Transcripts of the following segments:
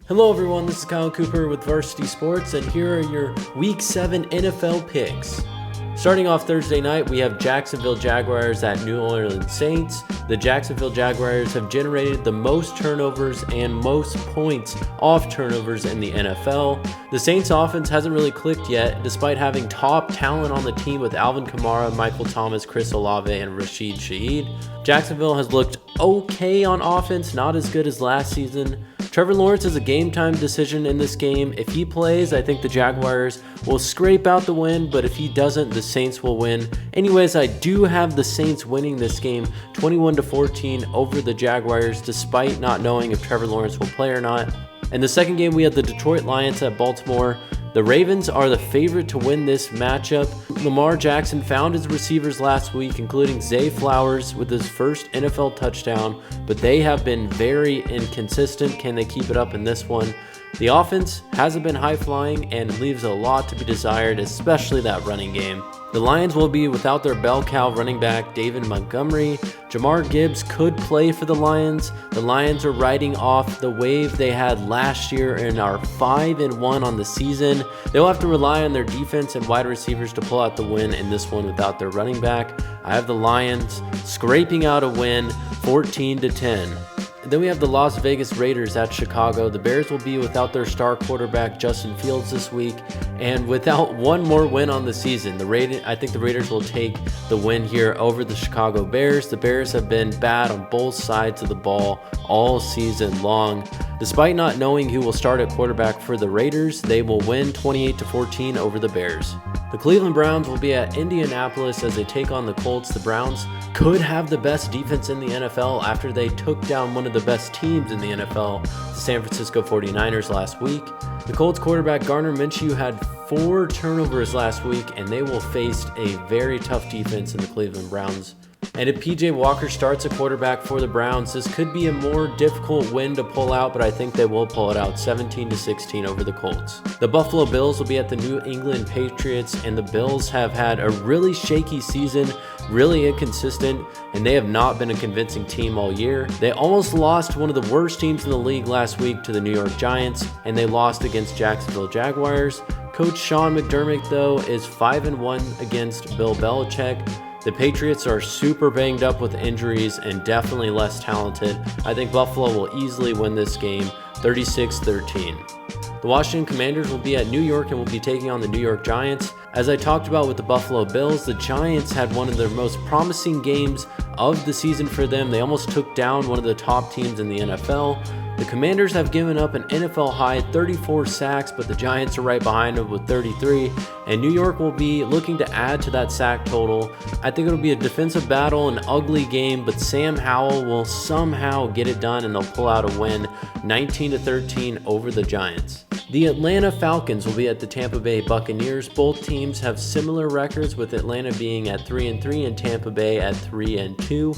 Hello everyone, this is Kyle Cooper with Varsity Sports, and here are your Week 7 NFL picks. Starting off Thursday night, we have Jacksonville Jaguars at New Orleans Saints. The Jacksonville Jaguars have generated the most turnovers and most points off turnovers in the NFL. The Saints offense hasn't really clicked yet, despite having top talent on the team with Alvin Kamara, Michael Thomas, Chris Olave, and Rashid Shaheed. Jacksonville has looked okay on offense, not as good as last season. Trevor Lawrence is a game-time decision in this game. If he plays, I think the Jaguars will scrape out the win, but if he doesn't, the Saints will win. Anyways, I do have the Saints winning this game 21-14 over the Jaguars, despite not knowing if Trevor Lawrence will play or not. In the second game, we had the Detroit Lions at Baltimore. The Ravens are the favorite to win this matchup. Lamar Jackson found his receivers last week, including Zay Flowers with his first NFL touchdown, but they have been very inconsistent. Can they keep it up in this one? The offense hasn't been high-flying and leaves a lot to be desired, especially that running game. The Lions will be without their bell cow running back David Montgomery. Jahmyr Gibbs could play for the Lions. The Lions are riding off the wave they had last year and are 5-1 on the season. They'll have to rely on their defense and wide receivers to pull out the win in this one without their running back. I have the Lions scraping out a win 14-10. Then we have the Las Vegas Raiders at Chicago. The Bears will be without their star quarterback Justin Fields this week, and without one more win on the season. I think the Raiders will take the win here over the Chicago Bears. The Bears have been bad on both sides of the ball all season long. Despite not knowing who will start at quarterback for the Raiders, they will win 28-14 over the Bears. The Cleveland Browns will be at Indianapolis as they take on the Colts. The Browns could have the best defense in the NFL after they took down one of the best teams in the NFL, the San Francisco 49ers, last week. The Colts quarterback Gardner Minshew had 4 turnovers last week, and they will face a very tough defense in the Cleveland Browns. And if PJ Walker starts a quarterback for the Browns, this could be a more difficult win to pull out, but I think they will pull it out 17-16 over the Colts. The Buffalo Bills will be at the New England Patriots, and the Bills have had a really shaky season, really inconsistent, and they have not been a convincing team all year. They almost lost to one of the worst teams in the league last week to the New York Giants, and they lost against Jacksonville Jaguars. Coach Sean McDermott, though, is 5-1 against Bill Belichick. The Patriots are super banged up with injuries and definitely less talented. I think Buffalo will easily win this game 36-13. The Washington Commanders will be at New York and will be taking on the New York Giants. As I talked about with the Buffalo Bills, the Giants had one of their most promising games of the season for them. They almost took down one of the top teams in the NFL. The Commanders have given up an NFL high 34 sacks, but the Giants are right behind them with 33, and New York will be looking to add to that sack total. I think it'll be a defensive battle, an ugly game, but Sam Howell will somehow get it done, and they'll pull out a win 19-13 over the Giants. The Atlanta Falcons will be at the Tampa Bay Buccaneers. Both teams have similar records, with Atlanta being at 3-3 and Tampa Bay at 3-2.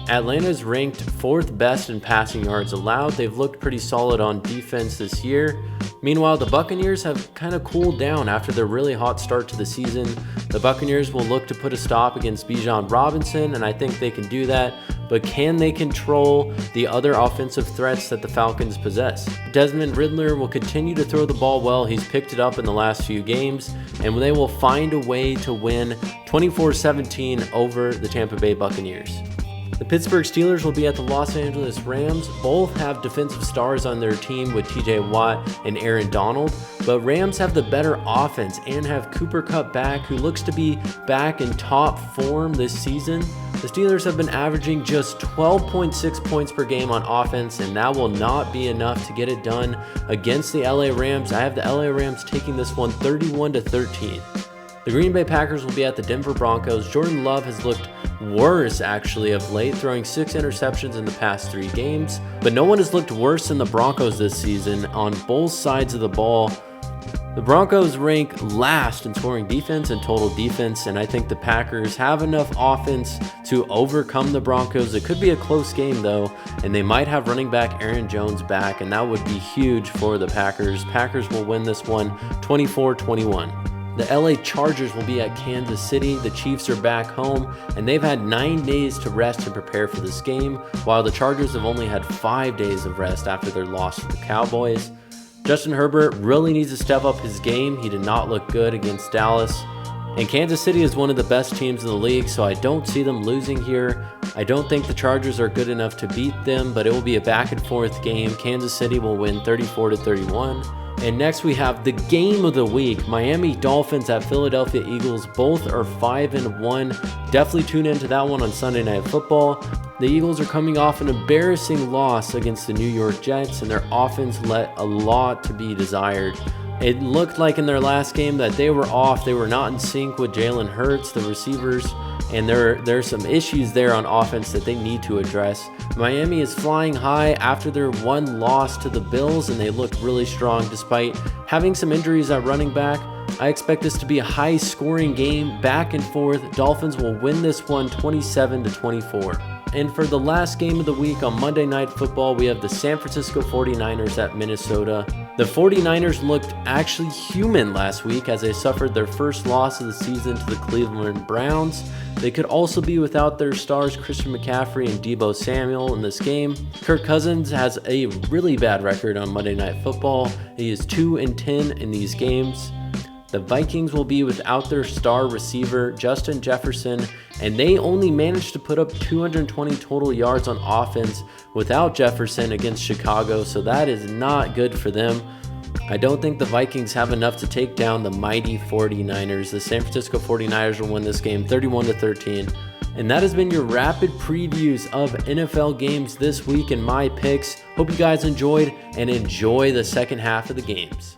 Atlanta is ranked 4th best in passing yards allowed. They've looked pretty solid on defense this year. Meanwhile, the Buccaneers have kind of cooled down after their really hot start to the season. The Buccaneers will look to put a stop against Bijan Robinson, and I think they can do that. But can they control the other offensive threats that the Falcons possess? Desmond Ridder will continue to throw the ball well. He's picked it up in the last few games, and they will find a way to win 24-17 over the Tampa Bay Buccaneers. The Pittsburgh Steelers will be at the Los Angeles Rams. Both have defensive stars on their team with TJ Watt and Aaron Donald, but Rams have the better offense and have Cooper Kupp back, who looks to be back in top form this season. The Steelers have been averaging just 12.6 points per game on offense, and that will not be enough to get it done against the LA Rams. I have the LA Rams taking this one 31-13. The Green Bay Packers will be at the Denver Broncos. Jordan Love has looked worse actually of late, throwing 6 interceptions in the past 3 games, but no one has looked worse than the Broncos this season on both sides of the ball. The Broncos rank last in scoring defense and total defense, and I think the Packers have enough offense to overcome the Broncos. It could be a close game though, and they might have running back Aaron Jones back, and that would be huge for the Packers. Packers will win this one 24-21. The LA Chargers will be at Kansas City. The Chiefs are back home, and they've had 9 days to rest and prepare for this game, while the Chargers have only had 5 days of rest after their loss to the Cowboys. Justin Herbert really needs to step up his game. He did not look good against Dallas. And Kansas City is one of the best teams in the league, so I don't see them losing here. I don't think the Chargers are good enough to beat them, but it will be a back and forth game. Kansas City will win 34-31. And next we have the game of the week, Miami Dolphins at Philadelphia Eagles. Both are 5-1. Definitely tune into that one on Sunday Night Football. The Eagles are coming off an embarrassing loss against the New York Jets, and their offense left a lot to be desired. It looked like in their last game that they were off. They were not in sync with Jalen Hurts, the receivers, and there's some issues there on offense that they need to address. Miami is flying high after their one loss to the Bills, and they look really strong despite having some injuries at running back. I expect this to be a high-scoring game, back and forth. Dolphins will win this one 27-24. And for the last game of the week on Monday Night Football, we have the San Francisco 49ers at Minnesota. The 49ers looked actually human last week as they suffered their first loss of the season to the Cleveland Browns. They could also be without their stars Christian McCaffrey and Deebo Samuel in this game. Kirk Cousins has a really bad record on Monday Night Football. He is 2-10 in these games. The Vikings will be without their star receiver, Justin Jefferson, and they only managed to put up 220 total yards on offense without Jefferson against Chicago, so that is not good for them. I don't think the Vikings have enough to take down the mighty 49ers. The San Francisco 49ers will win this game 31-13. And that has been your rapid previews of NFL games this week and my picks. Hope you guys enjoyed and enjoy the second half of the games.